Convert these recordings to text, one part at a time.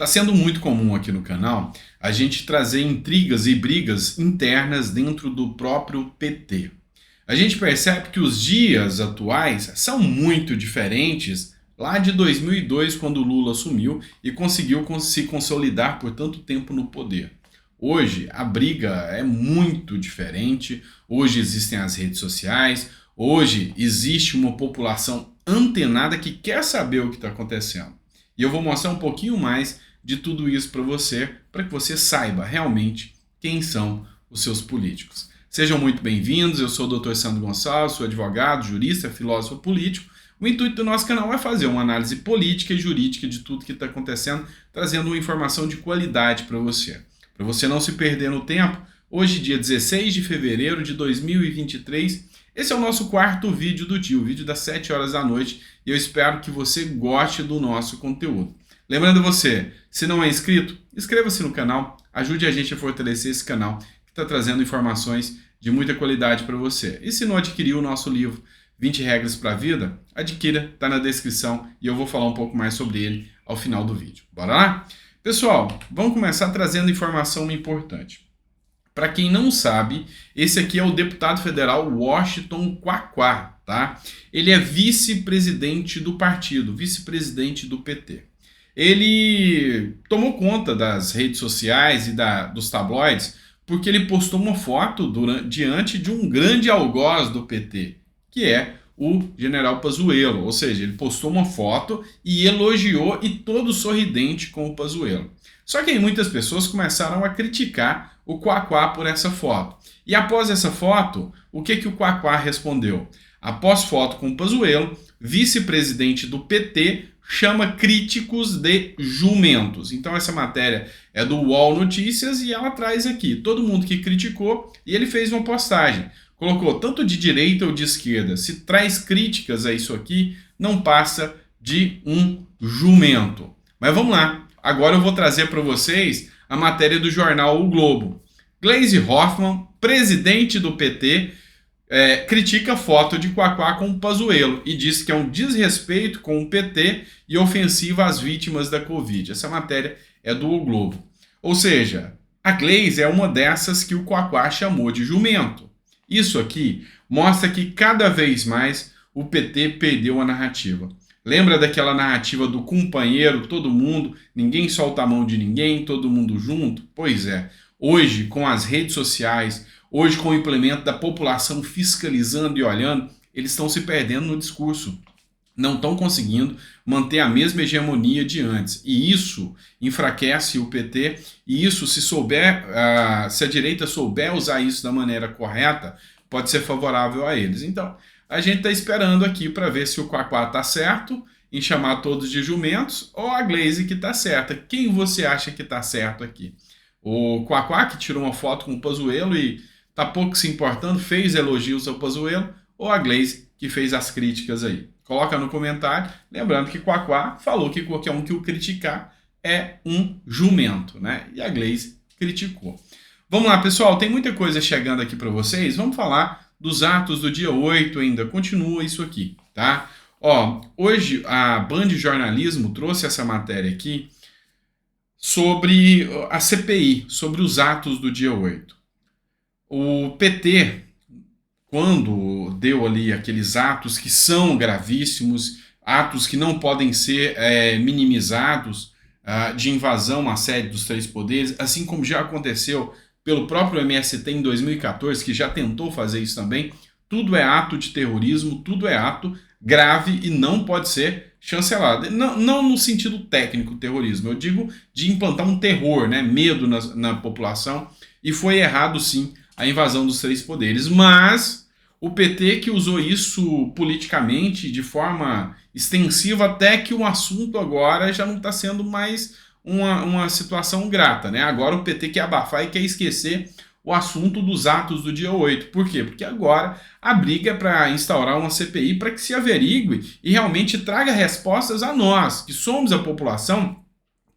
Está sendo muito comum aqui no canal a gente trazer intrigas e brigas internas dentro do próprio PT. A gente percebe que os dias atuais são muito diferentes lá de 2002, quando o Lula assumiu e conseguiu se consolidar por tanto tempo no poder. Hoje a briga é muito diferente, hoje existem as redes sociais, hoje existe uma população antenada que quer saber o que está acontecendo. E eu vou mostrar um pouquinho mais de tudo isso para que você saiba realmente quem são os seus políticos. Sejam muito bem-vindos, eu sou o Dr. Sandro Gonçalves, sou advogado, jurista, filósofo político. O intuito do nosso canal é fazer uma análise política e jurídica de tudo que está acontecendo, trazendo uma informação de qualidade para você. Para você não se perder no tempo, hoje, dia 16 de fevereiro de 2023, esse é o nosso quarto vídeo do dia, o vídeo das 7 horas da noite, e eu espero que você goste do nosso conteúdo. Lembrando você, se não é inscrito, inscreva-se no canal, ajude a gente a fortalecer esse canal, que está trazendo informações de muita qualidade para você. E se não adquiriu o nosso livro 20 Regras para a Vida, adquira, está na descrição, e eu vou falar um pouco mais sobre ele ao final do vídeo. Bora lá? Pessoal, vamos começar trazendo informação importante. Para quem não sabe, esse aqui é o deputado federal Washington Quaquá, tá? Ele é vice-presidente do partido, vice-presidente do PT. Ele tomou conta das redes sociais e dos tabloides porque ele postou uma foto diante de um grande algoz do PT, que é o general Pazuello, ou seja, ele postou uma foto e elogiou e todo sorridente com o Pazuello. Só que aí muitas pessoas começaram a criticar o Quaquá por essa foto. E após essa foto, o que o Quaquá respondeu? Após foto com o Pazuello, vice-presidente do PT chama críticos de jumentos. Então essa matéria é do UOL Notícias e ela traz aqui todo mundo que criticou, e ele fez uma postagem. Colocou tanto de direita ou de esquerda, se traz críticas a isso aqui, não passa de um jumento. Mas vamos lá, agora eu vou trazer para vocês a matéria do jornal O Globo. Gleisi Hoffmann, presidente do PT, critica a foto de Quaquá com o Pazuello e diz que é um desrespeito com o PT e ofensiva às vítimas da Covid. Essa matéria é do O Globo. Ou seja, a Gleisi é uma dessas que o Quaquá chamou de jumento. Isso aqui mostra que cada vez mais o PT perdeu a narrativa. Lembra daquela narrativa do companheiro, todo mundo, ninguém solta a mão de ninguém, todo mundo junto? Pois é, hoje com as redes sociais, hoje com o implemento da população fiscalizando e olhando, eles estão se perdendo no discurso. Não estão conseguindo manter a mesma hegemonia de antes. E isso enfraquece o PT, e isso, se a direita souber usar isso da maneira correta, pode ser favorável a eles. Então, a gente está esperando aqui para ver se o Quaquá está certo em chamar todos de jumentos, ou a Gleisi que está certa. Quem você acha que está certo aqui? O Quaquá, que tirou uma foto com o Pazuello e está pouco se importando, fez elogios ao Pazuello, ou a Gleisi que fez as críticas aí? Coloca no comentário, lembrando que Quaquá falou que qualquer um que o criticar é um jumento, né? E a Gleisi criticou. Vamos lá, pessoal, tem muita coisa chegando aqui para vocês. Vamos falar dos atos do dia 8 ainda, continua isso aqui, tá? Ó, hoje a Band Jornalismo trouxe essa matéria aqui sobre a CPI, sobre os atos do dia 8. O PT, quando deu ali aqueles atos que são gravíssimos, atos que não podem ser minimizados, de invasão à sede dos três poderes, assim como já aconteceu pelo próprio MST em 2014, que já tentou fazer isso também, tudo é ato de terrorismo, tudo é ato grave e não pode ser chancelado. Não no sentido técnico terrorismo, eu digo de implantar um terror, né, medo na população, e foi errado sim a invasão dos três poderes, mas o PT que usou isso politicamente de forma extensiva, até que o assunto agora já não está sendo mais uma situação grata, né? Agora o PT quer abafar e quer esquecer o assunto dos atos do dia 8. Por quê? Porque agora a briga é para instaurar uma CPI para que se averigue e realmente traga respostas a nós, que somos a população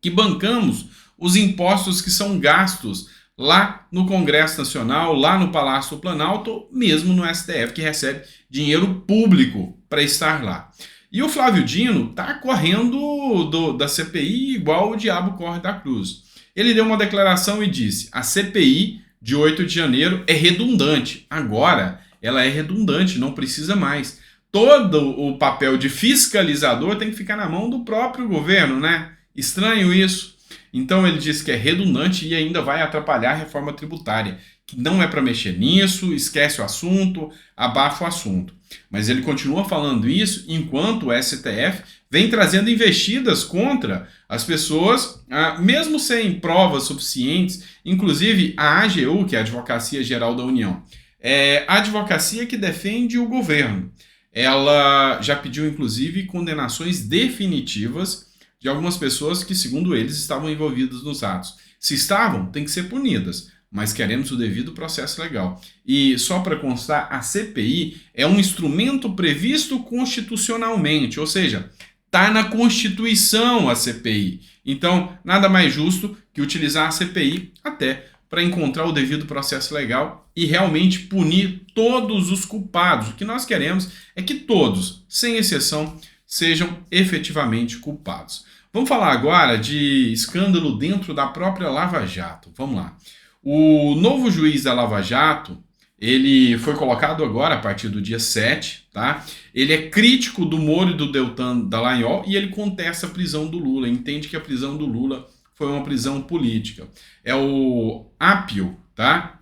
que bancamos os impostos que são gastos lá no Congresso Nacional, lá no Palácio do Planalto, mesmo no STF, que recebe dinheiro público para estar lá. E o Flávio Dino está correndo da CPI igual o diabo corre da cruz. Ele deu uma declaração e disse: a CPI de 8 de janeiro é redundante. Agora ela é redundante, não precisa mais. Todo o papel de fiscalizador tem que ficar na mão do próprio governo, né? Estranho isso. Então ele disse que é redundante e ainda vai atrapalhar a reforma tributária, que não é para mexer nisso, esquece o assunto, abafa o assunto. Mas ele continua falando isso enquanto o STF vem trazendo investidas contra as pessoas, mesmo sem provas suficientes, inclusive a AGU, que é a Advocacia Geral da União, é a advocacia que defende o governo. Ela já pediu, inclusive, condenações definitivas de algumas pessoas que, segundo eles, estavam envolvidas nos atos. Se estavam, tem que ser punidas, mas queremos o devido processo legal. E só para constar, a CPI é um instrumento previsto constitucionalmente, ou seja, está na Constituição a CPI. Então, nada mais justo que utilizar a CPI até para encontrar o devido processo legal e realmente punir todos os culpados. O que nós queremos é que todos, sem exceção, sejam efetivamente culpados. Vamos falar agora de escândalo dentro da própria Lava Jato. Vamos lá. O novo juiz da Lava Jato, ele foi colocado agora a partir do dia 7, tá? Ele é crítico do Moro e do Deltan Dallagnol e ele contesta a prisão do Lula, entende que a prisão do Lula foi uma prisão política. É o Appio, tá?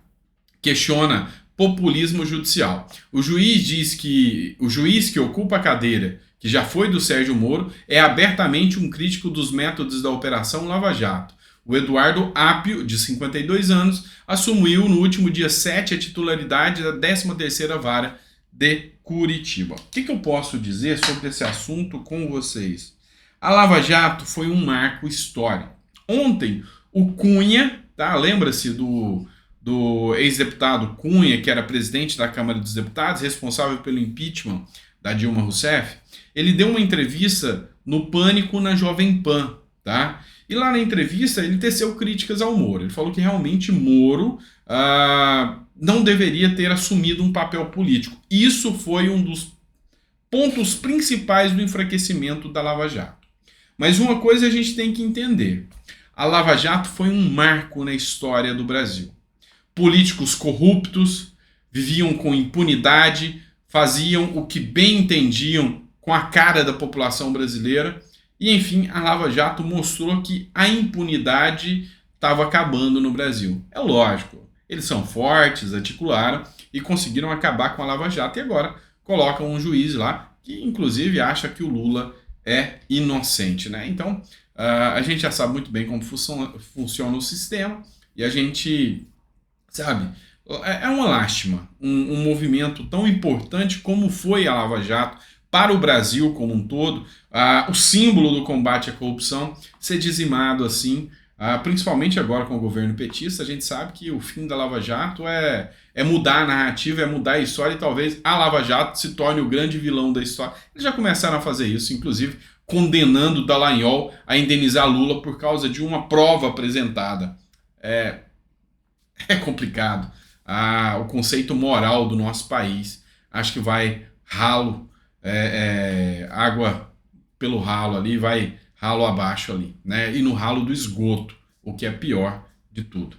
Questiona populismo judicial. O juiz diz que o juiz que ocupa a cadeira, que já foi do Sérgio Moro, é abertamente um crítico dos métodos da Operação Lava Jato. O Eduardo Appio, de 52 anos, assumiu no último dia 7 a titularidade da 13ª Vara de Curitiba. O que eu posso dizer sobre esse assunto com vocês? A Lava Jato foi um marco histórico. Ontem, o Cunha, tá? Lembra-se do ex-deputado Cunha, que era presidente da Câmara dos Deputados, responsável pelo impeachment da Dilma Rousseff, ele deu uma entrevista no Pânico na Jovem Pan, tá? E lá na entrevista ele teceu críticas ao Moro. Ele falou que realmente Moro não deveria ter assumido um papel político. Isso foi um dos pontos principais do enfraquecimento da Lava Jato. Mas uma coisa a gente tem que entender. A Lava Jato foi um marco na história do Brasil. Políticos corruptos viviam com impunidade, faziam o que bem entendiam com a cara da população brasileira e, enfim, a Lava Jato mostrou que a impunidade estava acabando no Brasil. É lógico, eles são fortes, articularam e conseguiram acabar com a Lava Jato e agora colocam um juiz lá que, inclusive, acha que o Lula é inocente, né? Então, a gente já sabe muito bem como funciona o sistema e a gente, sabe, é uma lástima um movimento tão importante como foi a Lava Jato para o Brasil como um todo, o símbolo do combate à corrupção ser dizimado assim, principalmente agora com o governo petista. A gente sabe que o fim da Lava Jato é mudar a narrativa, é mudar a história e talvez a Lava Jato se torne o grande vilão da história. Eles já começaram a fazer isso, inclusive condenando Dallagnol a indenizar Lula por causa de uma prova apresentada. É complicado. O conceito moral do nosso país, acho que vai água pelo ralo ali, vai ralo abaixo ali, né? E no ralo do esgoto, o que é pior de tudo.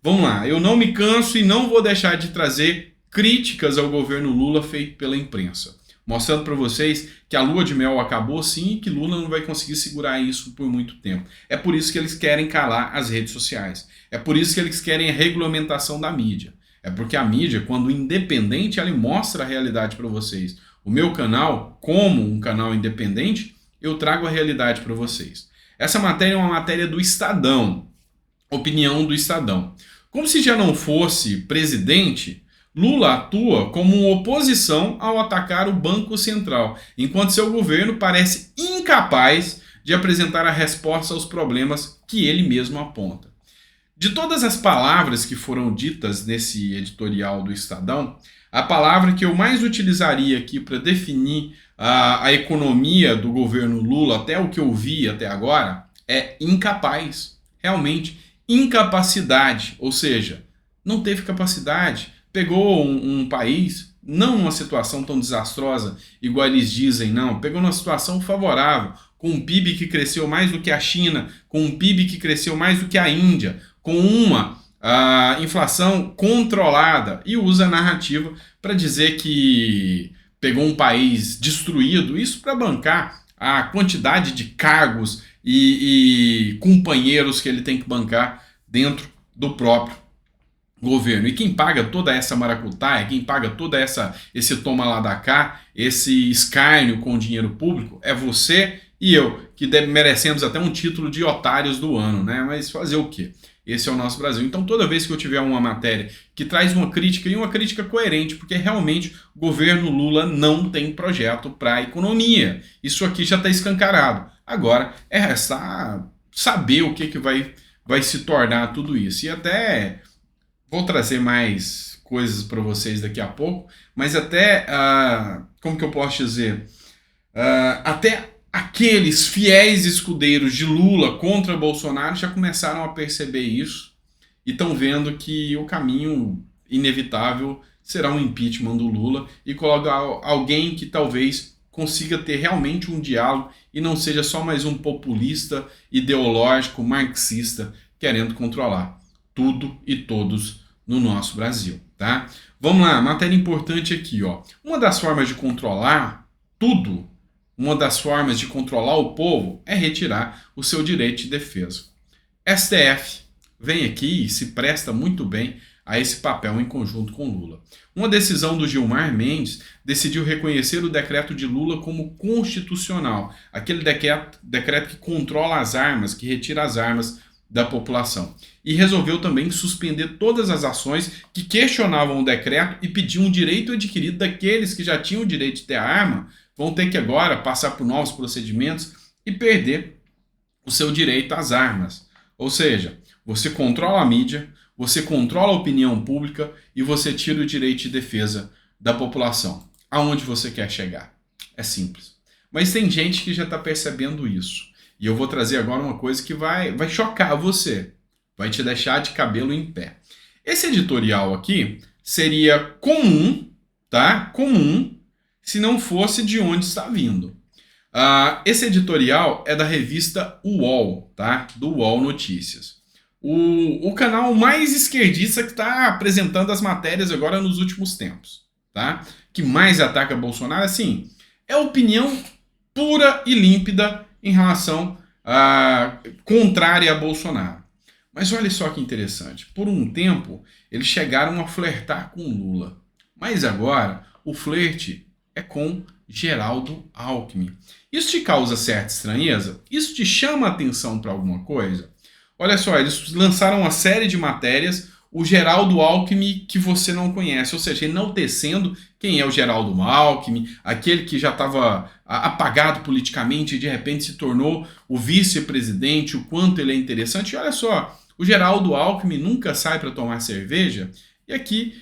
Vamos lá, eu não me canso e não vou deixar de trazer críticas ao governo Lula feito pela imprensa, mostrando para vocês que a lua de mel acabou sim e que Lula não vai conseguir segurar isso por muito tempo. É por isso que eles querem calar as redes sociais. É por isso que eles querem a regulamentação da mídia. É porque a mídia, quando independente, ela mostra a realidade para vocês. O meu canal, como um canal independente, eu trago a realidade para vocês. Essa matéria é uma matéria do Estadão. Opinião do Estadão. Como se já não fosse presidente, Lula atua como uma oposição ao atacar o Banco Central, enquanto seu governo parece incapaz de apresentar a resposta aos problemas que ele mesmo aponta. De todas as palavras que foram ditas nesse editorial do Estadão, a palavra que eu mais utilizaria aqui para definir a economia do governo Lula, até o que eu vi até agora, é incapaz. Realmente, incapacidade, ou seja, não teve capacidade. Pegou um país não numa situação tão desastrosa, igual eles dizem, não. Pegou numa situação favorável, com um PIB que cresceu mais do que a China, com um PIB que cresceu mais do que a Índia, com uma inflação controlada, e usa a narrativa para dizer que pegou um país destruído, isso para bancar a quantidade de cargos e companheiros que ele tem que bancar dentro do próprio governo. E quem paga toda essa maracutaia, quem paga toda esse toma lá da cá, esse escárnio com o dinheiro público, é você e eu, que merecemos até um título de otários do ano, né? Mas fazer o quê? Esse é o nosso Brasil. Então, toda vez que eu tiver uma matéria que traz uma crítica, e uma crítica coerente, porque realmente o governo Lula não tem projeto para a economia. Isso aqui já está escancarado. Agora é restar saber o que vai se tornar tudo isso. E até vou trazer mais coisas para vocês daqui a pouco, mas até, como que eu posso dizer, até aqueles fiéis escudeiros de Lula contra Bolsonaro já começaram a perceber isso e estão vendo que o caminho inevitável será um impeachment do Lula e colocar alguém que talvez consiga ter realmente um diálogo e não seja só mais um populista ideológico marxista querendo controlar tudo e todos no nosso Brasil, tá? Vamos lá, matéria importante aqui, ó. Uma das formas de controlar tudo, uma das formas de controlar o povo é retirar o seu direito de defesa. STF vem aqui e se presta muito bem a esse papel em conjunto com Lula. Uma decisão do Gilmar Mendes decidiu reconhecer o decreto de Lula como constitucional, aquele decreto que controla as armas, que retira as armas da população. E resolveu também suspender todas as ações que questionavam o decreto e pediam um direito adquirido daqueles que já tinham o direito de ter a arma, vão ter que agora passar por novos procedimentos e perder o seu direito às armas. Ou seja, você controla a mídia, você controla a opinião pública e você tira o direito de defesa da população. Aonde você quer chegar? É simples. Mas tem gente que já está percebendo isso. E eu vou trazer agora uma coisa que vai chocar você. Vai te deixar de cabelo em pé. Esse editorial aqui seria comum, tá? Comum, se não fosse de onde está vindo. Esse editorial é da revista UOL, tá? Do UOL Notícias. O canal mais esquerdista que está apresentando as matérias agora nos últimos tempos, tá? Que mais ataca Bolsonaro, assim, é opinião pura e límpida em relação contrária a Bolsonaro. Mas olha só que interessante. Por um tempo, eles chegaram a flertar com Lula. Mas agora, o flerte é com Geraldo Alckmin. Isso te causa certa estranheza? Isso te chama a atenção para alguma coisa? Olha só, eles lançaram uma série de matérias, o Geraldo Alckmin que você não conhece, ou seja, enaltecendo quem é o Geraldo Alckmin, aquele que já estava apagado politicamente e de repente se tornou o vice-presidente, o quanto ele é interessante. E olha só, o Geraldo Alckmin nunca sai para tomar cerveja, e aqui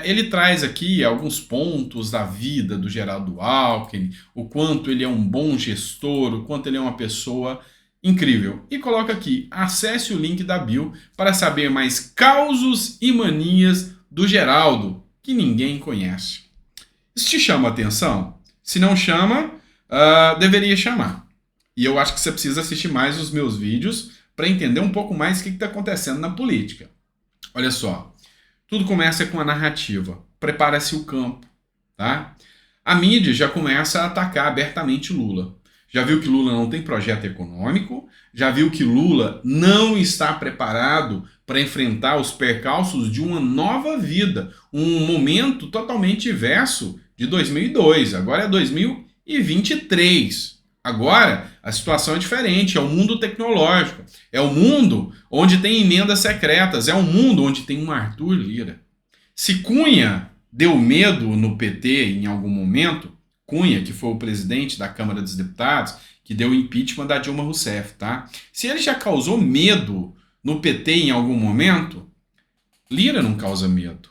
ele traz aqui alguns pontos da vida do Geraldo Alckmin, o quanto ele é um bom gestor, o quanto ele é uma pessoa incrível. E coloca aqui, acesse o link da bio para saber mais causos e manias do Geraldo, que ninguém conhece. Isso te chama atenção? Se não chama, deveria chamar. E eu acho que você precisa assistir mais os meus vídeos para entender um pouco mais o que está acontecendo na política. Olha só, tudo começa com a narrativa. Prepara-se o campo, tá? A mídia já começa a atacar abertamente Lula. Já viu que Lula não tem projeto econômico, já viu que Lula não está preparado para enfrentar os percalços de uma nova vida, um momento totalmente diverso de 2002, agora é 2023. Agora a situação é diferente, é o mundo tecnológico, é o mundo onde tem emendas secretas, é um mundo onde tem um Arthur Lira. Se Cunha deu medo no PT em algum momento, Cunha, que foi o presidente da Câmara dos Deputados, que deu o impeachment da Dilma Rousseff, tá? Se ele já causou medo no PT em algum momento, Lira não causa medo,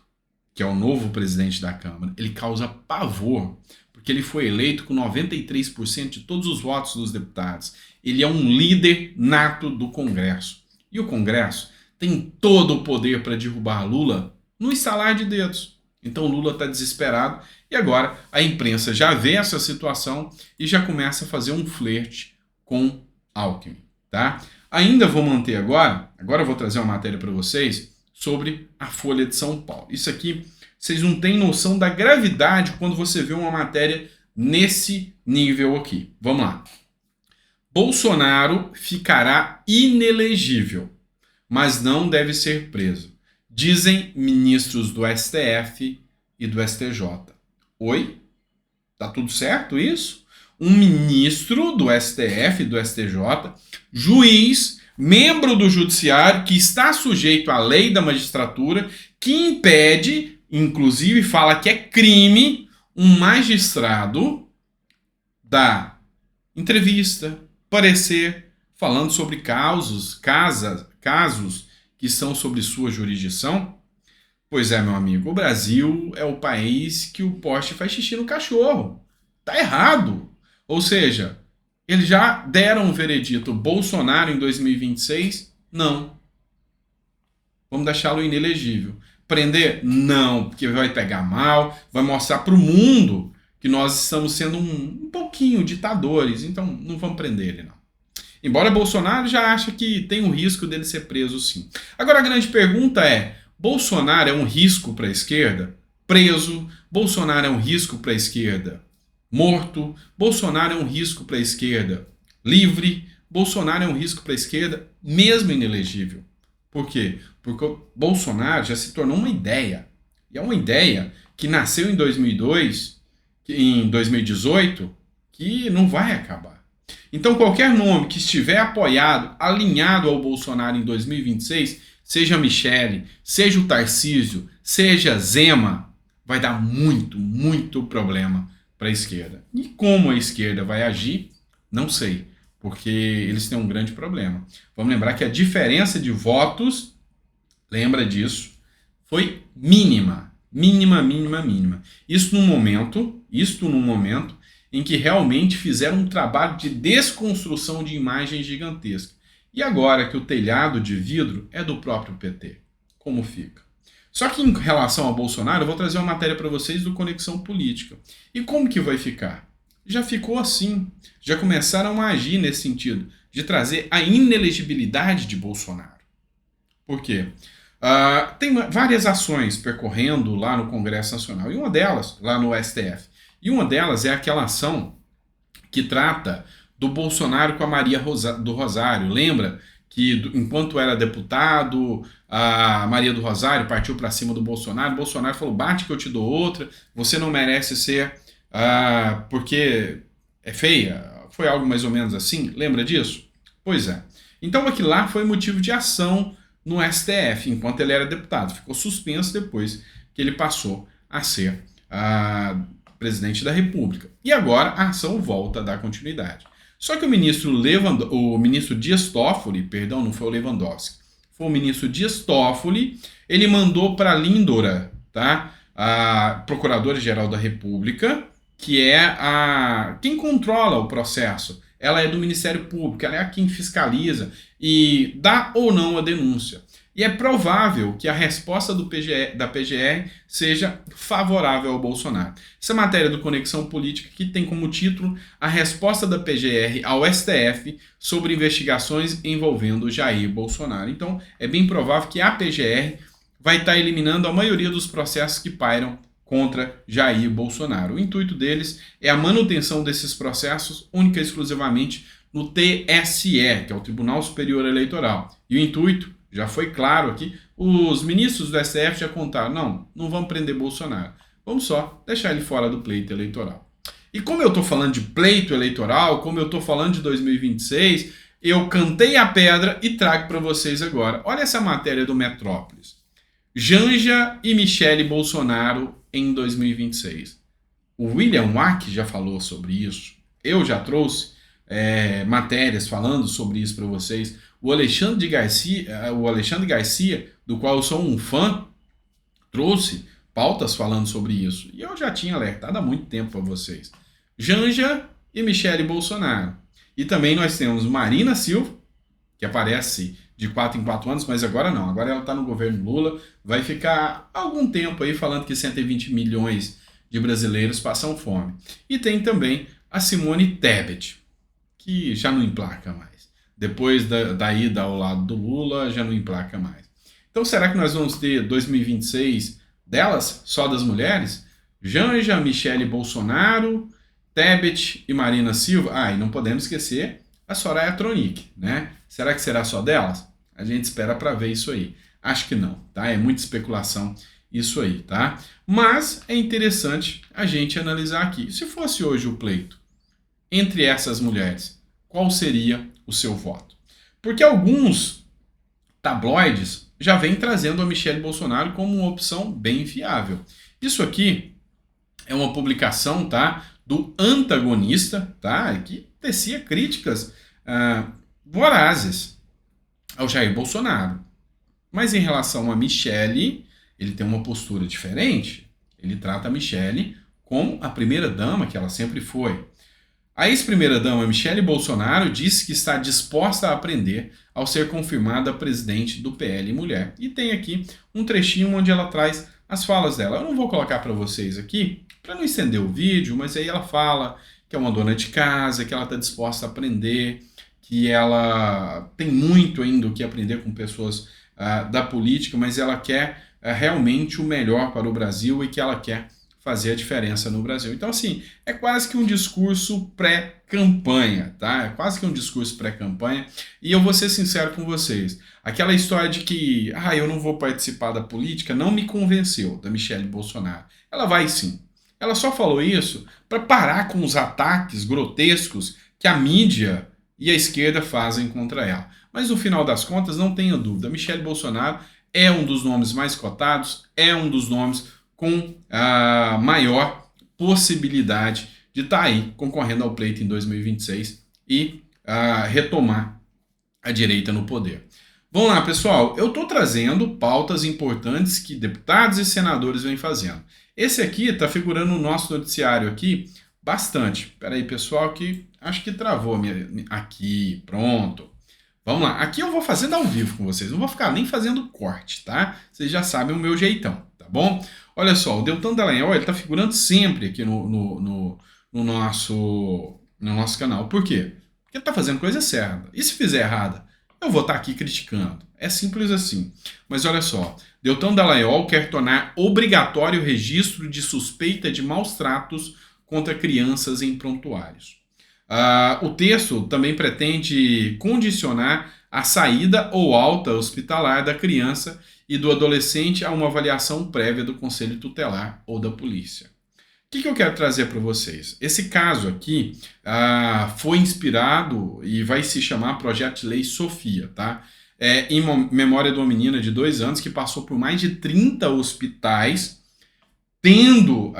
que é o novo presidente da Câmara. Ele causa pavor, porque ele foi eleito com 93% de todos os votos dos deputados. Ele é um líder nato do Congresso. E o Congresso tem todo o poder para derrubar Lula no estalar de dedos. Então Lula está desesperado e agora a imprensa já vê essa situação e já começa a fazer um flerte com Alckmin, tá? Ainda vou manter agora eu vou trazer uma matéria para vocês sobre a Folha de São Paulo. Isso aqui, vocês não têm noção da gravidade quando você vê uma matéria nesse nível aqui. Vamos lá. Bolsonaro ficará inelegível, mas não deve ser preso, dizem ministros do STF e do STJ. Oi? Tá tudo certo isso? Um ministro do STF e do STJ, juiz, membro do judiciário, que está sujeito à lei da magistratura, que impede, inclusive fala que é crime, um magistrado dar entrevista, parecer, falando sobre casos que são sobre sua jurisdição. Pois é, meu amigo, o Brasil é o país que o poste faz xixi no cachorro. Tá errado. Ou seja, eles já deram o veredito Bolsonaro em 2026? Não. Vamos deixá-lo inelegível. Prender? Não, porque vai pegar mal, vai mostrar para o mundo que nós estamos sendo um pouquinho ditadores, então não vamos prender ele, não. Embora Bolsonaro já acha que tem um risco dele ser preso, sim. Agora a grande pergunta é, Bolsonaro é um risco para a esquerda? Preso. Bolsonaro é um risco para a esquerda? Morto. Bolsonaro é um risco para a esquerda? Livre. Bolsonaro é um risco para a esquerda, mesmo inelegível. Por quê? Porque o Bolsonaro já se tornou uma ideia. E é uma ideia que nasceu em 2002, em 2018, que não vai acabar. Então qualquer nome que estiver apoiado, alinhado ao Bolsonaro em 2026, seja Michele, seja o Tarcísio, seja Zema, vai dar muito problema para a esquerda. E como a esquerda vai agir, não sei, porque eles têm um grande problema. Vamos lembrar que a diferença de votos, lembra disso, foi mínima. Isso num momento em que realmente fizeram um trabalho de desconstrução de imagem gigantesca. E agora que o telhado de vidro é do próprio PT, como fica? Só que em relação ao Bolsonaro, eu vou trazer uma matéria para vocês do Conexão Política. E como que vai ficar? Já ficou assim. Já começaram a agir nesse sentido, de trazer a inelegibilidade de Bolsonaro. Por quê? Tem várias ações percorrendo lá no Congresso Nacional, e uma delas, lá no STF. E uma delas é aquela ação que trata do Bolsonaro com a Maria do Rosário. Lembra que enquanto era deputado, a Maria do Rosário partiu para cima do Bolsonaro. O Bolsonaro falou, bate que eu te dou outra, você não merece ser, porque é feia. Foi algo mais ou menos assim, lembra disso? Pois é. Então aquilo lá foi motivo de ação no STF, enquanto ele era deputado. Ficou suspenso depois que ele passou a ser presidente da República. E agora a ação volta a dar continuidade. Só que o ministro Dias Toffoli, perdão, não foi o Lewandowski, foi o ministro Dias Toffoli, ele mandou para a Lindora, tá? A Procuradora-Geral da República, que é quem controla o processo. Ela é do Ministério Público, ela é quem fiscaliza e dá ou não a denúncia. E é provável que a resposta da PGR seja favorável ao Bolsonaro. Essa matéria do Conexão Política que tem como título a resposta da PGR ao STF sobre investigações envolvendo Jair Bolsonaro. Então é bem provável que a PGR vai estar eliminando a maioria dos processos que pairam contra Jair Bolsonaro. O intuito deles é a manutenção desses processos única e exclusivamente no TSE, que é o Tribunal Superior Eleitoral. E o intuito, já foi claro aqui, os ministros do STF já contaram, não vamos prender Bolsonaro, vamos só deixar ele fora do pleito eleitoral. E como eu estou falando de pleito eleitoral, como eu estou falando de 2026, eu cantei a pedra e trago para vocês agora. Olha essa matéria do Metrópolis. Janja e Michele Bolsonaro em 2026. O William Wack já falou sobre isso. Eu já trouxe matérias falando sobre isso para vocês. O Alexandre Garcia, do qual eu sou um fã, trouxe pautas falando sobre isso. E eu já tinha alertado há muito tempo para vocês. Janja e Michele Bolsonaro. E também nós temos Marina Silva, que aparece de 4 em 4 anos, mas agora não, agora ela está no governo Lula, vai ficar algum tempo aí falando que 120 milhões de brasileiros passam fome. E tem também a Simone Tebet, que já não emplaca mais. Depois da ida ao lado do Lula, já não emplaca mais. Então será que nós vamos ter 2026 delas, só das mulheres? Janja, Michele Bolsonaro, Tebet e Marina Silva. Ah, e não podemos esquecer a Soraya Tronic, né? Será que será só delas? A gente espera para ver isso aí. Acho que não, tá? É muita especulação isso aí, tá? Mas é interessante a gente analisar aqui. Se fosse hoje o pleito entre essas mulheres, qual seria o seu voto? Porque alguns tabloides já vêm trazendo a Michele Bolsonaro como uma opção bem viável. Isso aqui é uma publicação, tá, do antagonista, tá, que tecia críticas vorazes ao Jair Bolsonaro. Mas em relação a Michele, ele tem uma postura diferente. Ele trata a Michele como a primeira-dama que ela sempre foi. A ex-primeira-dama Michele Bolsonaro disse que está disposta a aprender ao ser confirmada presidente do PL Mulher. E tem aqui um trechinho onde ela traz as falas dela. Eu não vou colocar para vocês aqui, para não estender o vídeo, mas aí ela fala que é uma dona de casa, que ela está disposta a aprender, que ela tem muito ainda o que aprender com pessoas da política, mas ela quer realmente o melhor para o Brasil e que ela quer fazer a diferença no Brasil. Então, assim, é quase que um discurso pré-campanha, tá? É quase que um discurso pré-campanha. E eu vou ser sincero com vocês. Aquela história de que, eu não vou participar da política, não me convenceu, da Michele Bolsonaro. Ela vai sim. Ela só falou isso para parar com os ataques grotescos que a mídia e a esquerda fazem contra ela. Mas no final das contas, não tenha dúvida, Michele Bolsonaro é um dos nomes mais cotados, é um dos nomes com a maior possibilidade de estar aí concorrendo ao pleito em 2026 e retomar a direita no poder. Vamos lá, pessoal. Eu estou trazendo pautas importantes que deputados e senadores vêm fazendo. Esse aqui está figurando no nosso noticiário aqui bastante. Espera aí, pessoal, que acho que travou aqui. Pronto. Vamos lá. Aqui eu vou fazendo ao vivo com vocês. Não vou ficar nem fazendo corte, tá? Vocês já sabem o meu jeitão, tá bom? Olha só, o Deltan Dallagnol, ele está figurando sempre aqui no nosso canal. Por quê? Porque ele está fazendo coisa certa. E se fizer errada, eu vou estar aqui criticando. É simples assim. Mas olha só, Deltan Dallagnol quer tornar obrigatório o registro de suspeita de maus tratos contra crianças em prontuários. O texto também pretende condicionar a saída ou alta hospitalar da criança e do adolescente a uma avaliação prévia do Conselho Tutelar ou da polícia. O que eu quero trazer para vocês? Esse caso aqui foi inspirado e vai se chamar Projeto de Lei Sofia, tá? Em memória de uma menina de 2 anos que passou por mais de 30 hospitais, tendo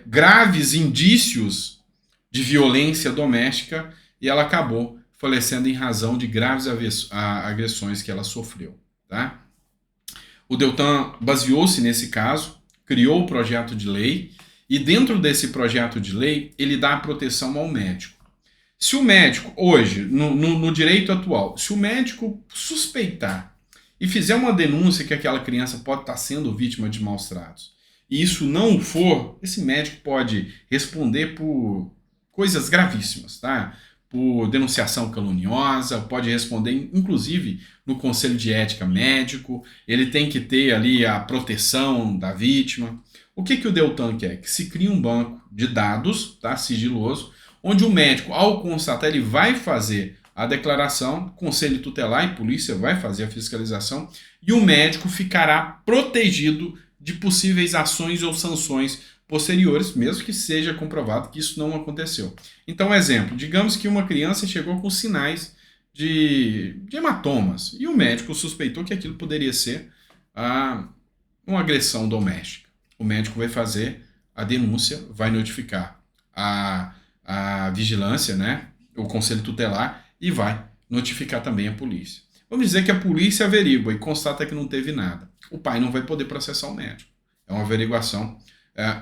graves indícios de violência doméstica, e ela acabou falecendo em razão de graves agressões que ela sofreu, tá? O Deltan baseou-se nesse caso, criou o projeto de lei, e dentro desse projeto de lei, ele dá proteção ao médico. Se o médico, hoje, no direito atual, se o médico suspeitar e fizer uma denúncia que aquela criança pode estar sendo vítima de maus tratos, e isso não for, esse médico pode responder por coisas gravíssimas, tá? Por denunciação caluniosa, pode responder, inclusive, no Conselho de Ética Médico, ele tem que ter ali a proteção da vítima. O que o Deltan quer? Que se crie um banco de dados, tá? Sigiloso, onde o médico, ao constatar, ele vai fazer a declaração, Conselho Tutelar e Polícia vai fazer a fiscalização, e o médico ficará protegido de possíveis ações ou sanções posteriores, mesmo que seja comprovado que isso não aconteceu. Então, exemplo, digamos que uma criança chegou com sinais de hematomas e o médico suspeitou que aquilo poderia ser uma agressão doméstica. O médico vai fazer a denúncia, vai notificar a vigilância, né, o Conselho Tutelar, e vai notificar também a polícia. Vamos dizer que a polícia averigua e constata que não teve nada. O pai não vai poder processar o médico. É uma averiguação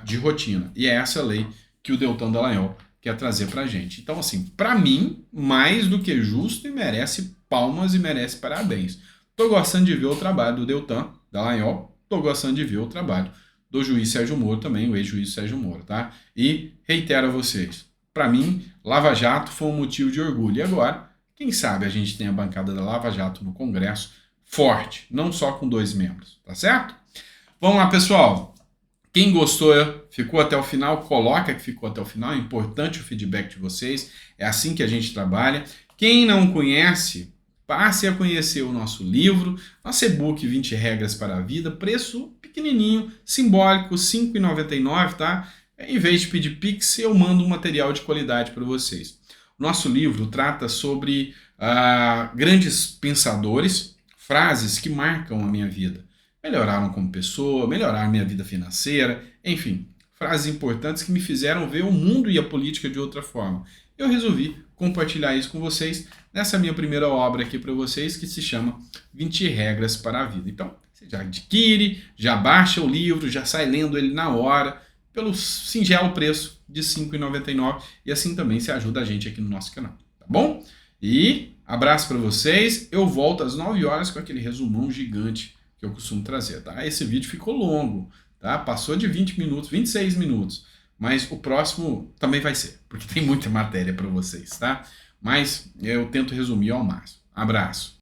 de rotina. E é essa lei que o Deltan Dallagnol quer trazer para a gente. Então, assim, para mim, mais do que justo e merece palmas e merece parabéns. Tô gostando de ver o trabalho do Deltan Dallagnol, tô gostando de ver o trabalho do juiz Sérgio Moro também, o ex-juiz Sérgio Moro, tá? E reitero a vocês, para mim, Lava Jato foi um motivo de orgulho. E agora, quem sabe a gente tem a bancada da Lava Jato no Congresso forte, não só com 2 membros, tá certo? Vamos lá, pessoal. Quem gostou, ficou até o final, coloca que ficou até o final, é importante o feedback de vocês, é assim que a gente trabalha. Quem não conhece, passe a conhecer o nosso livro, nosso e-book 20 Regras para a Vida, preço pequenininho, simbólico, R$ 5,99, tá? Em vez de pedir Pix, eu mando um material de qualidade para vocês. O nosso livro trata sobre grandes pensadores, frases que marcam a minha vida. Melhoraram como pessoa, melhoraram minha vida financeira, enfim, frases importantes que me fizeram ver o mundo e a política de outra forma. Eu resolvi compartilhar isso com vocês nessa minha primeira obra aqui para vocês, que se chama 20 Regras para a Vida. Então, você já adquire, já baixa o livro, já sai lendo ele na hora, pelo singelo preço de R$ 5,99, e assim também você ajuda a gente aqui no nosso canal, tá bom? E abraço para vocês, eu volto às 9 horas com aquele resumão gigante que eu costumo trazer, tá? Esse vídeo ficou longo, tá? Passou de 20 minutos, 26 minutos, mas o próximo também vai ser, porque tem muita matéria para vocês, tá? Mas eu tento resumir ao máximo. Abraço!